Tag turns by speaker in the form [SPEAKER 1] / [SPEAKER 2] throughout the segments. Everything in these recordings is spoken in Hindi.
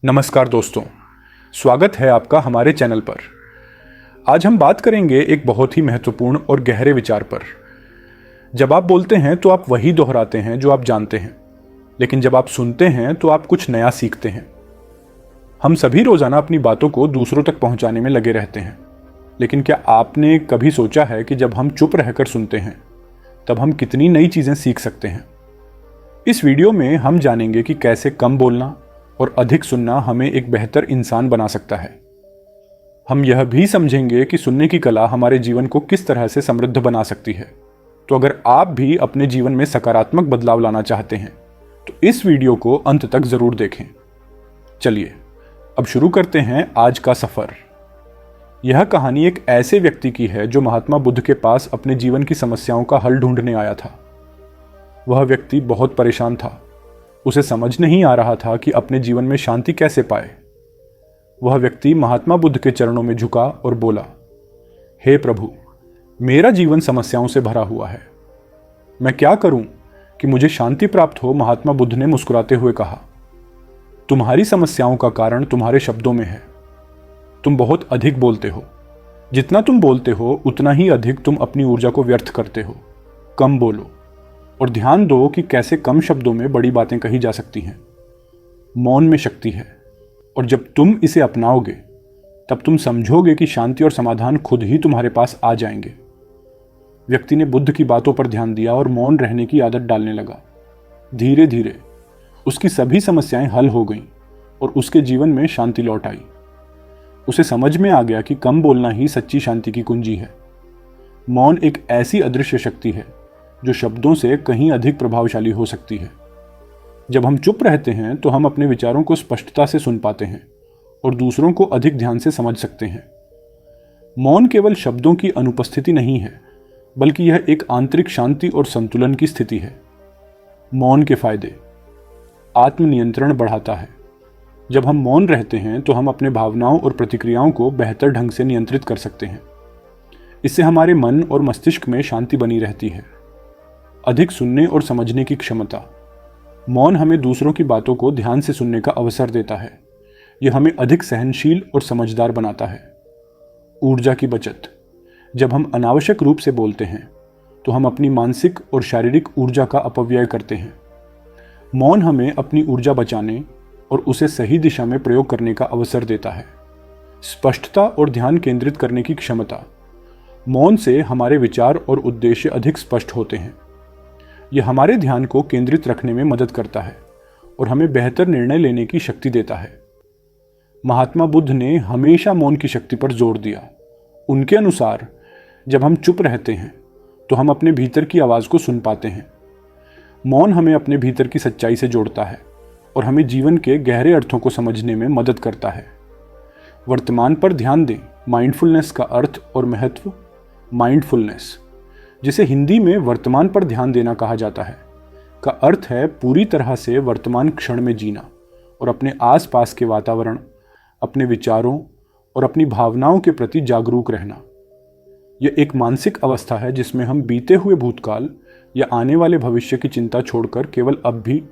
[SPEAKER 1] नमस्कार दोस्तों, स्वागत है आपका हमारे चैनल पर। आज हम बात करेंगे एक बहुत ही महत्वपूर्ण और गहरे विचार पर। जब आप बोलते हैं तो आप वही दोहराते हैं जो आप जानते हैं, लेकिन जब आप सुनते हैं तो आप कुछ नया सीखते हैं। हम सभी रोजाना अपनी बातों को दूसरों तक पहुंचाने में लगे रहते हैं, लेकिन क्या आपने कभी सोचा है कि जब हम चुप रहकर सुनते हैं तब हम कितनी नई चीजें सीख सकते हैं। इस वीडियो में हम जानेंगे कि कैसे कम बोलना और अधिक सुनना हमें एक बेहतर इंसान बना सकता है। हम यह भी समझेंगे कि सुनने की कला हमारे जीवन को किस तरह से समृद्ध बना सकती है। तो अगर आप भी अपने जीवन में सकारात्मक बदलाव लाना चाहते हैं तो इस वीडियो को अंत तक जरूर देखें। चलिए अब शुरू करते हैं आज का सफर। यह कहानी एक ऐसे व्यक्ति की है जो महात्मा बुद्ध के पास अपने जीवन की समस्याओं का हल ढूंढने आया था। वह व्यक्ति बहुत परेशान था। उसे समझ नहीं आ रहा था कि अपने जीवन में शांति कैसे पाए। वह व्यक्ति महात्मा बुद्ध के चरणों में झुका और बोला, हे प्रभु, मेरा जीवन समस्याओं से भरा हुआ है। मैं क्या करूं कि मुझे शांति प्राप्त हो। महात्मा बुद्ध ने मुस्कुराते हुए कहा, तुम्हारी समस्याओं का कारण तुम्हारे शब्दों में है। तुम बहुत अधिक बोलते हो। जितना तुम बोलते हो उतना ही अधिक तुम अपनी ऊर्जा को व्यर्थ करते हो। कम बोलो और ध्यान दो कि कैसे कम शब्दों में बड़ी बातें कही जा सकती हैं। मौन में शक्ति है और जब तुम इसे अपनाओगे तब तुम समझोगे कि शांति और समाधान खुद ही तुम्हारे पास आ जाएंगे। व्यक्ति ने बुद्ध की बातों पर ध्यान दिया और मौन रहने की आदत डालने लगा। धीरे धीरे उसकी सभी समस्याएं हल हो गईं और उसके जीवन में शांति लौट आई। उसे समझ में आ गया कि कम बोलना ही सच्ची शांति की कुंजी है। मौन एक ऐसी अदृश्य शक्ति है जो शब्दों से कहीं अधिक प्रभावशाली हो सकती है। जब हम चुप रहते हैं तो हम अपने विचारों को स्पष्टता से सुन पाते हैं और दूसरों को अधिक ध्यान से समझ सकते हैं। मौन केवल शब्दों की अनुपस्थिति नहीं है, बल्कि यह एक आंतरिक शांति और संतुलन की स्थिति है। मौन के फायदे: आत्मनियंत्रण बढ़ाता है। जब हम मौन रहते हैं तो हम अपने भावनाओं और प्रतिक्रियाओं को बेहतर ढंग से नियंत्रित कर सकते हैं। इससे हमारे मन और मस्तिष्क में शांति बनी रहती है। अधिक सुनने और समझने की क्षमता: मौन हमें दूसरों की बातों को ध्यान से सुनने का अवसर देता है। यह हमें अधिक सहनशील और समझदार बनाता है। ऊर्जा की बचत: जब हम अनावश्यक रूप से बोलते हैं तो हम अपनी मानसिक और शारीरिक ऊर्जा का अपव्यय करते हैं। मौन हमें अपनी ऊर्जा बचाने और उसे सही दिशा में प्रयोग करने का अवसर देता है। स्पष्टता और ध्यान केंद्रित करने की क्षमता: मौन से हमारे विचार और उद्देश्य अधिक स्पष्ट होते हैं। यह हमारे ध्यान को केंद्रित रखने में मदद करता है और हमें बेहतर निर्णय लेने की शक्ति देता है। महात्मा बुद्ध ने हमेशा मौन की शक्ति पर जोर दिया। उनके अनुसार जब हम चुप रहते हैं तो हम अपने भीतर की आवाज़ को सुन पाते हैं। मौन हमें अपने भीतर की सच्चाई से जोड़ता है और हमें जीवन के गहरे अर्थों को समझने में मदद करता है। वर्तमान पर ध्यान दें: माइंडफुलनेस का अर्थ और महत्व। माइंडफुलनेस, जिसे हिंदी में वर्तमान पर ध्यान देना कहा जाता है, का अर्थ है पूरी तरह से वर्तमान क्षण में जीना और अपने आसपास के वातावरण, अपने विचारों और अपनी भावनाओं के प्रति जागरूक रहना। यह एक मानसिक अवस्था है जिसमें हम बीते हुए भूतकाल या आने वाले भविष्य की चिंता छोड़कर केवल अब भी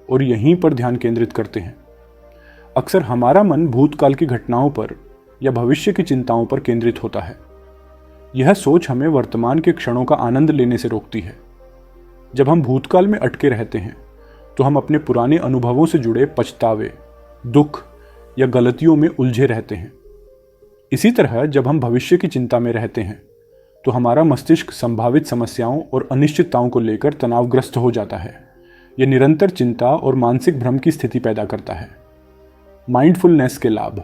[SPEAKER 1] और यहीं पर ध्यान केंद्रित करते हैं। अक्सर हमारा मन भूतकाल की घटनाओं पर या भविष्य की चिंताओं पर केंद्रित होता है। यह सोच हमें वर्तमान के क्षणों का आनंद लेने से रोकती है। जब हम भूतकाल में अटके रहते हैं तो हम अपने पुराने अनुभवों से जुड़े पछतावे, दुख या गलतियों में उलझे रहते हैं। इसी तरह जब हम भविष्य की चिंता में रहते हैं तो हमारा मस्तिष्क संभावित समस्याओं और अनिश्चितताओं को लेकर तनावग्रस्त हो जाता है। यह निरंतर चिंता और मानसिक भ्रम की स्थिति पैदा करता है। माइंडफुलनेस के लाभ: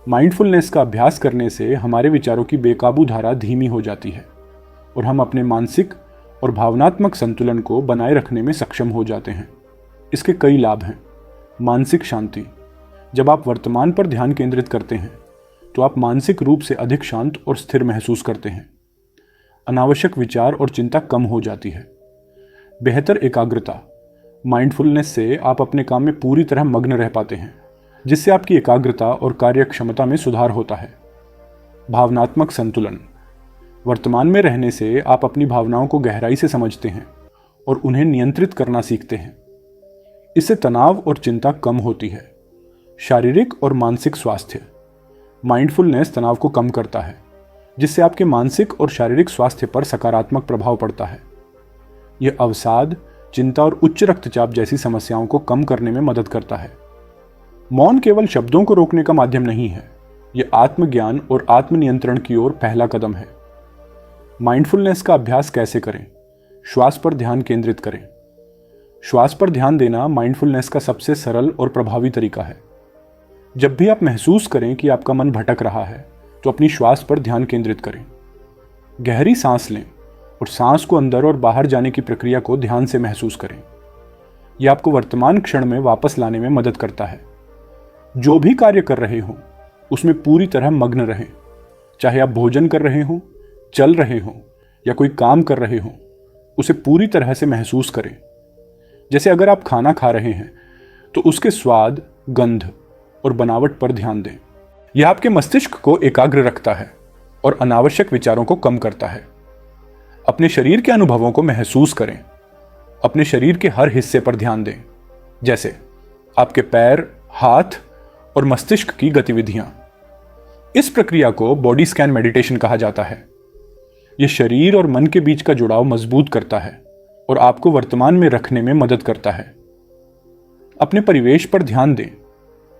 [SPEAKER 1] माइंडफुलनेस का अभ्यास करने से हमारे विचारों की बेकाबू धारा धीमी हो जाती है और हम अपने मानसिक और भावनात्मक संतुलन को बनाए रखने में सक्षम हो जाते हैं। इसके कई लाभ हैं। मानसिक शांति: जब आप वर्तमान पर ध्यान केंद्रित करते हैं तो आप मानसिक रूप से अधिक शांत और स्थिर महसूस करते हैं। अनावश्यक विचार और चिंता कम हो जाती है। बेहतर एकाग्रता: माइंडफुलनेस से आप अपने काम में पूरी तरह मग्न रह पाते हैं, जिससे आपकी एकाग्रता और कार्य क्षमता में सुधार होता है। भावनात्मक संतुलन: वर्तमान में रहने से आप अपनी भावनाओं को गहराई से समझते हैं और उन्हें नियंत्रित करना सीखते हैं। इससे तनाव और चिंता कम होती है। शारीरिक और मानसिक स्वास्थ्य। माइंडफुलनेस तनाव को कम करता है, जिससे आपके मानसिक और शारीरिक स्वास्थ्य पर सकारात्मक प्रभाव पड़ता है। यह अवसाद, चिंता और उच्च रक्तचाप जैसी समस्याओं को कम करने में मदद करता है। मौन केवल शब्दों को रोकने का माध्यम नहीं है, यह आत्मज्ञान और आत्मनियंत्रण की ओर पहला कदम है। माइंडफुलनेस का अभ्यास कैसे करें? श्वास पर ध्यान केंद्रित करें। श्वास पर ध्यान देना माइंडफुलनेस का सबसे सरल और प्रभावी तरीका है। जब भी आप महसूस करें कि आपका मन भटक रहा है, तो अपनी श्वास पर ध्यान केंद्रित करें। गहरी सांस लें और सांस को अंदर और बाहर जाने की प्रक्रिया को ध्यान से महसूस करें। यह आपको वर्तमान क्षण में वापस लाने में मदद करता है। जो भी कार्य कर रहे हो, उसमें पूरी तरह मग्न रहें। चाहे आप भोजन कर रहे हो, चल रहे हो या कोई काम कर रहे हो, उसे पूरी तरह से महसूस करें। जैसे अगर आप खाना खा रहे हैं तो उसके स्वाद, गंध और बनावट पर ध्यान दें। यह आपके मस्तिष्क को एकाग्र रखता है और अनावश्यक विचारों को कम करता है। अपने शरीर के अनुभवों को महसूस करें। अपने शरीर के हर हिस्से पर ध्यान दें, जैसे आपके पैर, हाथ और मस्तिष्क की गतिविधियां। इस प्रक्रिया को बॉडी स्कैन मेडिटेशन कहा जाता है। यह शरीर और मन के बीच का जुड़ाव मजबूत करता है और आपको वर्तमान में रखने में मदद करता है। अपने परिवेश पर ध्यान दें।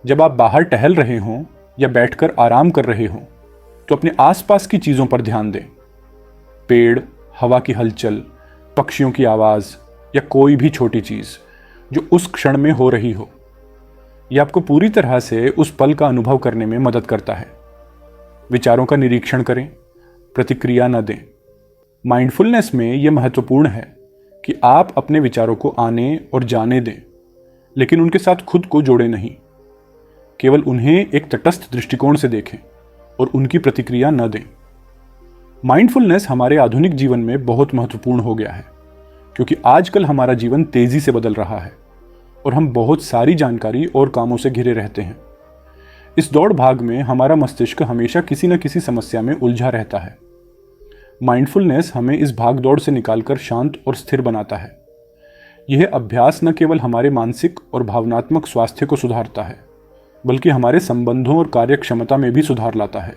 [SPEAKER 1] जब आप बाहर टहल रहे हों या बैठकर आराम कर रहे हों, तो अपने आसपास की चीजों पर ध्यान दें। पेड़, हवा की हलचल, पक्षियों की आवाज या कोई भी छोटी चीज जो उस क्षण में हो रही हो, यह आपको पूरी तरह से उस पल का अनुभव करने में मदद करता है। विचारों का निरीक्षण करें, प्रतिक्रिया न दें। माइंडफुलनेस में यह महत्वपूर्ण है कि आप अपने विचारों को आने और जाने दें, लेकिन उनके साथ खुद को जोड़े नहीं। केवल उन्हें एक तटस्थ दृष्टिकोण से देखें और उनकी प्रतिक्रिया न दें। माइंडफुलनेस हमारे आधुनिक जीवन में बहुत महत्वपूर्ण हो गया है, क्योंकि आजकल हमारा जीवन तेजी से बदल रहा है और हम बहुत सारी जानकारी और कामों से घिरे रहते हैं। इस दौड़ भाग में हमारा मस्तिष्क हमेशा किसी न किसी समस्या में उलझा रहता है। माइंडफुलनेस हमें इस भाग दौड़ से निकालकर शांत और स्थिर बनाता है। यह अभ्यास न केवल हमारे मानसिक और भावनात्मक स्वास्थ्य को सुधारता है, बल्कि हमारे संबंधों और कार्य क्षमता में भी सुधार लाता है।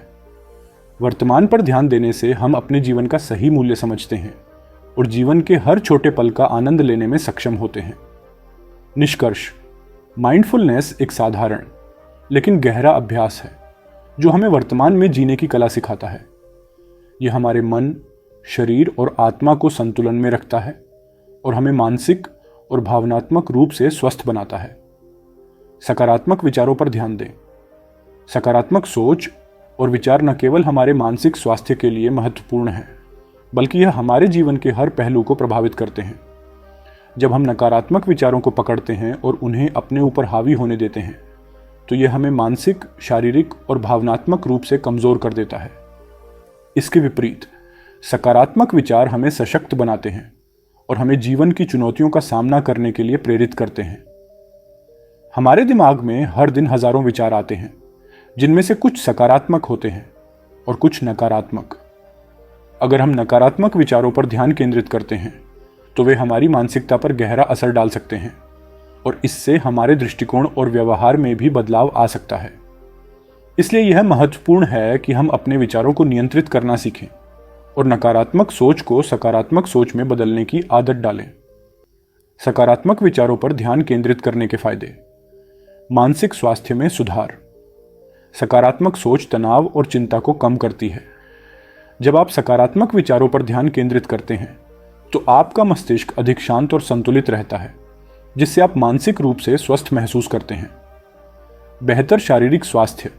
[SPEAKER 1] वर्तमान पर ध्यान देने से हम अपने जीवन का सही मूल्य समझते हैं और जीवन के हर छोटे पल का आनंद लेने में सक्षम होते हैं। निष्कर्ष: माइंडफुलनेस एक साधारण लेकिन गहरा अभ्यास है जो हमें वर्तमान में जीने की कला सिखाता है। यह हमारे मन, शरीर और आत्मा को संतुलन में रखता है और हमें मानसिक और भावनात्मक रूप से स्वस्थ बनाता है। सकारात्मक विचारों पर ध्यान दें। सकारात्मक सोच और विचार न केवल हमारे मानसिक स्वास्थ्य के लिए महत्वपूर्ण है, बल्कि यह हमारे जीवन के हर पहलू को प्रभावित करते हैं। जब हम नकारात्मक विचारों को पकड़ते हैं और उन्हें अपने ऊपर हावी होने देते हैं, तो यह हमें मानसिक, शारीरिक और भावनात्मक रूप से कमजोर कर देता है। इसके विपरीत सकारात्मक विचार हमें सशक्त बनाते हैं और हमें जीवन की चुनौतियों का सामना करने के लिए प्रेरित करते हैं। हमारे दिमाग में हर दिन हजारों विचार आते हैं, जिनमें से कुछ सकारात्मक होते हैं और कुछ नकारात्मक। अगर हम नकारात्मक विचारों पर ध्यान केंद्रित करते हैं, तो वे हमारी मानसिकता पर गहरा असर डाल सकते हैं और इससे हमारे दृष्टिकोण और व्यवहार में भी बदलाव आ सकता है। इसलिए यह महत्वपूर्ण है कि हम अपने विचारों को नियंत्रित करना सीखें और नकारात्मक सोच को सकारात्मक सोच में बदलने की आदत डालें। सकारात्मक विचारों पर ध्यान केंद्रित करने के फायदे: मानसिक स्वास्थ्य में सुधार। सकारात्मक सोच तनाव और चिंता को कम करती है। जब आप सकारात्मक विचारों पर ध्यान केंद्रित करते हैं, तो आपका मस्तिष्क अधिक शांत और संतुलित रहता है, जिससे आप मानसिक रूप से स्वस्थ महसूस करते हैं। बेहतर शारीरिक स्वास्थ्य।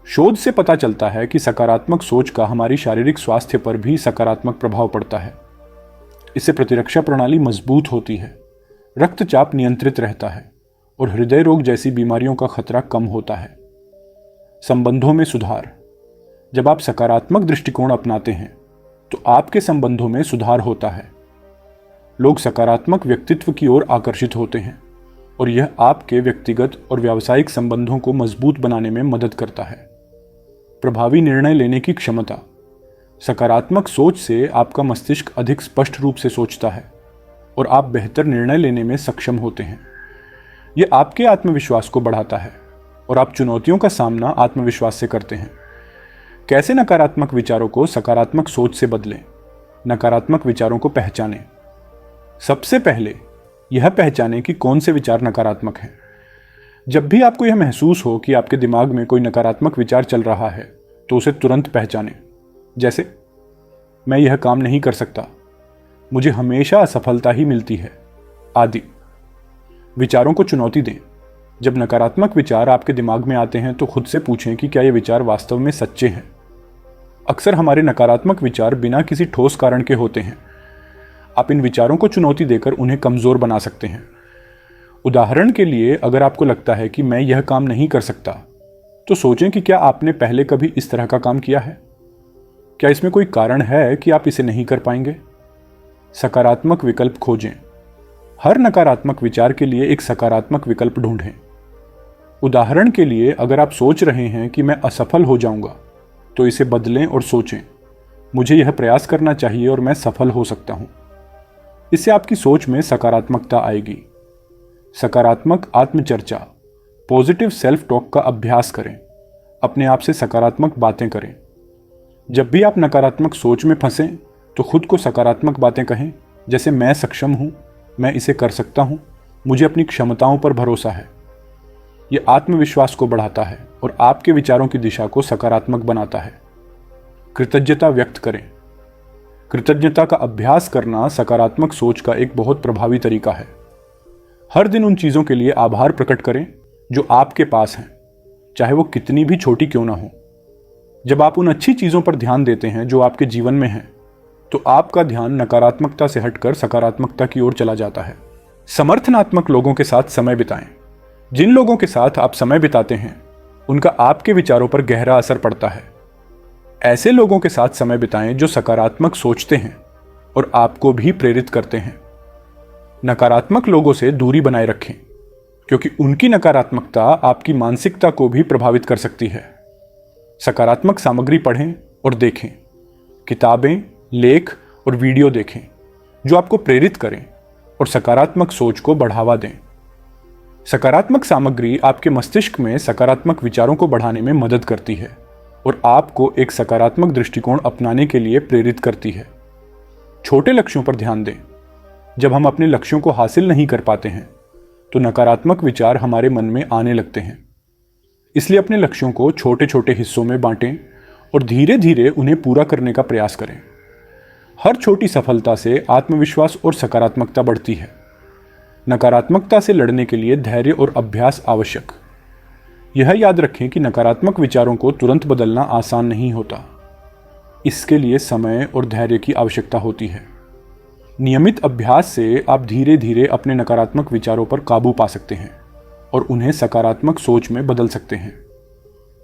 [SPEAKER 1] शोध से पता चलता है कि सकारात्मक सोच का हमारी शारीरिक स्वास्थ्य पर भी सकारात्मक प्रभाव पड़ता है। इससे प्रतिरक्षा प्रणाली मजबूत होती है, रक्तचाप नियंत्रित रहता है और हृदय रोग जैसी बीमारियों का खतरा कम होता है। संबंधों में सुधार। जब आप सकारात्मक दृष्टिकोण अपनाते हैं, तो आपके संबंधों में सुधार होता है। लोग सकारात्मक व्यक्तित्व की ओर आकर्षित होते हैं और यह आपके व्यक्तिगत और व्यावसायिक संबंधों को मजबूत बनाने में मदद करता है। प्रभावी निर्णय लेने की क्षमता। सकारात्मक सोच से आपका मस्तिष्क अधिक स्पष्ट रूप से सोचता है और आप बेहतर निर्णय लेने में सक्षम होते हैं। यह आपके आत्मविश्वास को बढ़ाता है और आप चुनौतियों का सामना आत्मविश्वास से करते हैं। कैसे नकारात्मक विचारों को सकारात्मक सोच से बदलें? नकारात्मक विचारों को पहचानें। सबसे पहले यह पहचानें कि कौन से विचार नकारात्मक हैं। जब भी आपको यह महसूस हो कि आपके दिमाग में कोई नकारात्मक विचार चल रहा है तो उसे तुरंत पहचानें। जैसे, मैं यह काम नहीं कर सकता, मुझे हमेशा असफलता ही मिलती है, आदि। विचारों को चुनौती दें। जब नकारात्मक विचार आपके दिमाग में आते हैं तो खुद से पूछें कि क्या ये विचार वास्तव में सच्चे हैं। अक्सर हमारे नकारात्मक विचार बिना किसी ठोस कारण के होते हैं। आप इन विचारों को चुनौती देकर उन्हें कमजोर बना सकते हैं। उदाहरण के लिए, अगर आपको लगता है कि मैं यह काम नहीं कर सकता, तो सोचें कि क्या आपने पहले कभी इस तरह का काम किया है? क्या इसमें कोई कारण है कि आप इसे नहीं कर पाएंगे? सकारात्मक विकल्प खोजें। हर नकारात्मक विचार के लिए एक सकारात्मक विकल्प ढूंढें। उदाहरण के लिए, अगर आप सोच रहे हैं कि मैं असफल हो जाऊंगा, तो इसे बदलें और सोचें, मुझे यह प्रयास करना चाहिए और मैं सफल हो सकता हूं। इससे आपकी सोच में सकारात्मकता आएगी। सकारात्मक आत्मचर्चा, पॉजिटिव सेल्फ टॉक का अभ्यास करें। अपने आप से सकारात्मक बातें करें। जब भी आप नकारात्मक सोच में फंसें तो खुद को सकारात्मक बातें कहें, जैसे मैं सक्षम हूं, मैं इसे कर सकता हूं, मुझे अपनी क्षमताओं पर भरोसा है। यह आत्मविश्वास को बढ़ाता है और आपके विचारों की दिशा को सकारात्मक बनाता है। कृतज्ञता व्यक्त करें। कृतज्ञता का अभ्यास करना सकारात्मक सोच का एक बहुत प्रभावी तरीका है। हर दिन उन चीज़ों के लिए आभार प्रकट करें जो आपके पास हैं, चाहे वो कितनी भी छोटी क्यों ना हो। जब आप उन अच्छी चीज़ों पर ध्यान देते हैं जो आपके जीवन में हैं, तो आपका ध्यान नकारात्मकता से हटकर सकारात्मकता की ओर चला जाता है। समर्थनात्मक लोगों के साथ समय बिताएं। जिन लोगों के साथ आप समय बिताते हैं, उनका आपके विचारों पर गहरा असर पड़ता है। ऐसे लोगों के साथ समय बिताएं जो सकारात्मक सोचते हैं और आपको भी प्रेरित करते हैं। नकारात्मक लोगों से दूरी बनाए रखें, क्योंकि उनकी नकारात्मकता आपकी मानसिकता को भी प्रभावित कर सकती है। सकारात्मक सामग्री पढ़ें और देखें। किताबें, लेख और वीडियो देखें जो आपको प्रेरित करें और सकारात्मक सोच को बढ़ावा दें। सकारात्मक सामग्री आपके मस्तिष्क में सकारात्मक विचारों को बढ़ाने में मदद करती है और आपको एक सकारात्मक दृष्टिकोण अपनाने के लिए प्रेरित करती है। छोटे लक्ष्यों पर ध्यान दें। जब हम अपने लक्ष्यों को हासिल नहीं कर पाते हैं तो नकारात्मक विचार हमारे मन में आने लगते हैं। इसलिए अपने लक्ष्यों को छोटे छोटे हिस्सों में बांटें और धीरे धीरे उन्हें पूरा करने का प्रयास करें। हर छोटी सफलता से आत्मविश्वास और सकारात्मकता बढ़ती है। नकारात्मकता से लड़ने के लिए धैर्य और अभ्यास आवश्यक। यह याद रखें कि नकारात्मक विचारों को तुरंत बदलना आसान नहीं होता। इसके लिए समय और धैर्य की आवश्यकता होती है। नियमित अभ्यास से आप धीरे धीरे अपने नकारात्मक विचारों पर काबू पा सकते हैं और उन्हें सकारात्मक सोच में बदल सकते हैं।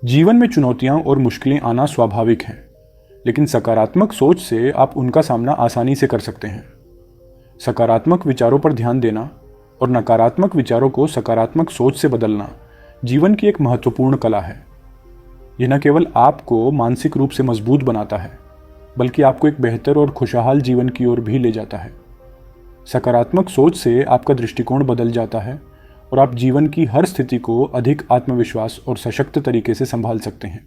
[SPEAKER 1] जीवन में चुनौतियां और मुश्किलें आना स्वाभाविक हैं, लेकिन सकारात्मक सोच से आप उनका सामना आसानी से कर सकते हैं। सकारात्मक विचारों पर ध्यान देना और नकारात्मक विचारों को सकारात्मक सोच से बदलना जीवन की एक महत्वपूर्ण कला है। यह न केवल आपको मानसिक रूप से मजबूत बनाता है, बल्कि आपको एक बेहतर और खुशहाल जीवन की ओर भी ले जाता है। सकारात्मक सोच से आपका दृष्टिकोण बदल जाता है और आप जीवन की हर स्थिति को अधिक आत्मविश्वास और सशक्त तरीके से संभाल सकते हैं।